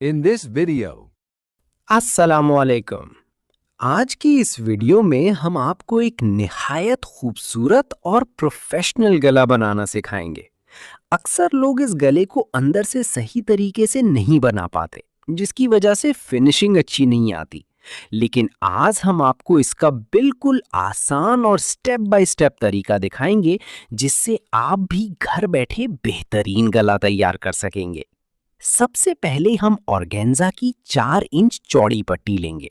In this video, अस्सलामुअलैकुम। आज की इस वीडियो में हम आपको एक निहायत खूबसूरत और प्रोफेशनल गला बनाना सिखाएंगे। अक्सर लोग इस गले को अंदर से सही तरीके से नहीं बना पाते, जिसकी वजह से फिनिशिंग अच्छी नहीं आती। लेकिन आज हम आपको इसका बिल्कुल आसान और स्टेप बाय स्टेप तरीका दिखाएंगे, जिससे आप भी घर बैठे बेहतरीन गला तैयार कर सकेंगे। सबसे पहले हम ऑर्गेन्जा की 4 इंच चौड़ी पट्टी लेंगे।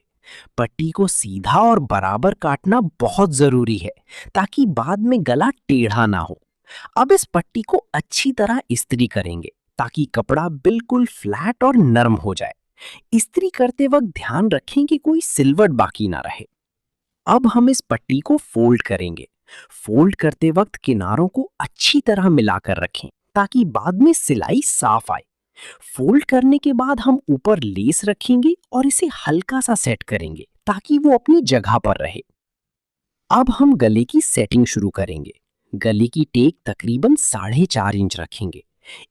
पट्टी को सीधा और बराबर काटना बहुत जरूरी है, ताकि बाद में गला टेढ़ा ना हो। अब इस पट्टी को अच्छी तरह इस्त्री करेंगे, ताकि कपड़ा बिल्कुल फ्लैट और नरम हो जाए। इस्त्री करते वक्त ध्यान रखें कि कोई सिलवट बाकी ना रहे। अब हम इस पट्टी को फोल्ड करेंगे। फोल्ड करते वक्त किनारों को अच्छी तरह मिलाकर रखें, ताकि बाद में सिलाई साफ आए। फोल्ड करने के बाद हम ऊपर लेस रखेंगे और इसे हल्का सा सेट करेंगे, ताकि वो अपनी जगह पर रहे। अब हम गले की सेटिंग शुरू करेंगे। गले की टेक तकरीबन 4.5 इंच रखेंगे।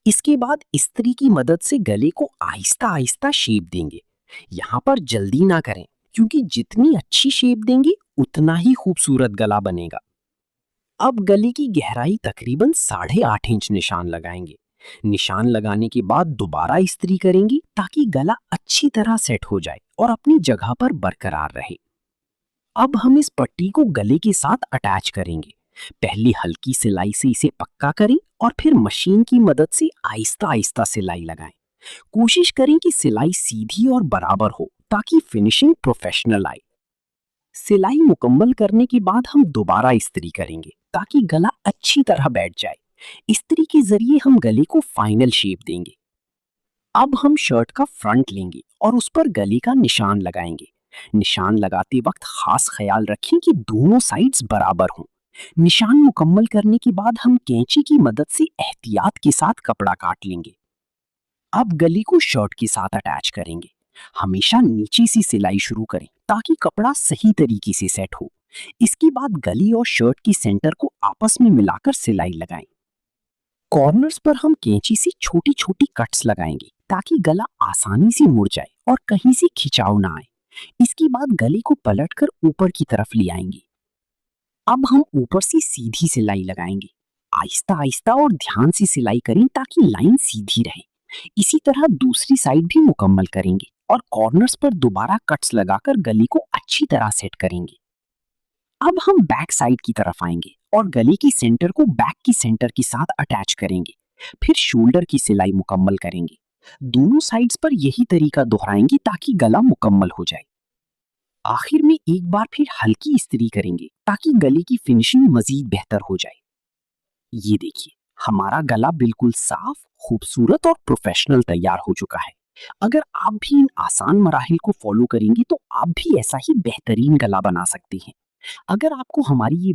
इसके बाद इस्त्री की मदद से गले को आहिस्ता आहिस्ता शेप देंगे। यहाँ पर जल्दी ना करें, क्योंकि जितनी अच्छी शेप देंगे उतना ही खूबसूरत गला बनेगा। अब गले की गहराई तकरीबन 8.5 इंच निशान लगाएंगे। निशान लगाने के बाद दोबारा इस्त्री करेंगे, ताकि गला अच्छी तरह सेट हो जाए और अपनी जगह पर बरकरार रहे। अब हम इस पट्टी को गले के साथ अटैच करेंगे। पहले हल्की सिलाई से इसे पक्का करें और फिर मशीन की मदद से आहिस्ता आहिस्ता सिलाई लगाएं। कोशिश करें कि सिलाई सीधी और बराबर हो, ताकि फिनिशिंग प्रोफेशनल आए। सिलाई मुकम्मल करने के बाद हम दोबारा इस्त्री करेंगे, ताकि गला अच्छी तरह बैठ जाए। इस्त्री के जरिए हम गले को फाइनल शेप देंगे। अब हम शर्ट का फ्रंट लेंगे और उस पर गले का निशान लगाएंगे। निशान लगाते वक्त खास ख्याल रखें कि दोनों साइड्स बराबर हों। निशान मुकम्मल करने के बाद हम कैंची की मदद से एहतियात के साथ कपड़ा काट लेंगे। अब गले को शर्ट के साथ अटैच करेंगे। हमेशा नीचे से सिलाई शुरू करें, ताकि कपड़ा सही तरीके से सेट हो। इसके बाद गले और शर्ट की सेंटर को आपस में मिलाकर सिलाई लगाएं। कॉर्नर्स पर हम कैंची से छोटी छोटी कट्स लगाएंगे, ताकि गला आसानी से मुड़ जाए और कहीं से खिंचाव ना आए। इसके बाद गले को पलटकर ऊपर की तरफ ले आएंगे। अब हम ऊपर से सीधी सिलाई लगाएंगे। आहिस्ता आहिस्ता और ध्यान से सिलाई करें, ताकि लाइन सीधी रहे। इसी तरह दूसरी साइड भी मुकम्मल करेंगे और कॉर्नर्स पर दोबारा कट्स लगाकर गले को अच्छी तरह सेट करेंगे। अब हम बैक साइड की तरफ आएंगे और गले की सेंटर को बैक की सेंटर के साथ अटैच करेंगे। फिर शोल्डर की सिलाई मुकम्मल करेंगे। दोनों साइड्स पर यही तरीका दोहराएंगे, ताकि गला मुकम्मल हो जाए। आखिर में एक बार फिर हल्की इस्त्री करेंगे, ताकि गले की फिनिशिंग मजीद बेहतर हो जाए। ये देखिए, हमारा गला बिल्कुल साफ, खूबसूरत और प्रोफेशनल तैयार हो चुका है। अगर आप भी इन आसान मराहिल को फॉलो करेंगे, तो आप भी ऐसा ही बेहतरीन गला बना सकते हैं। अगर आपको हमारी ये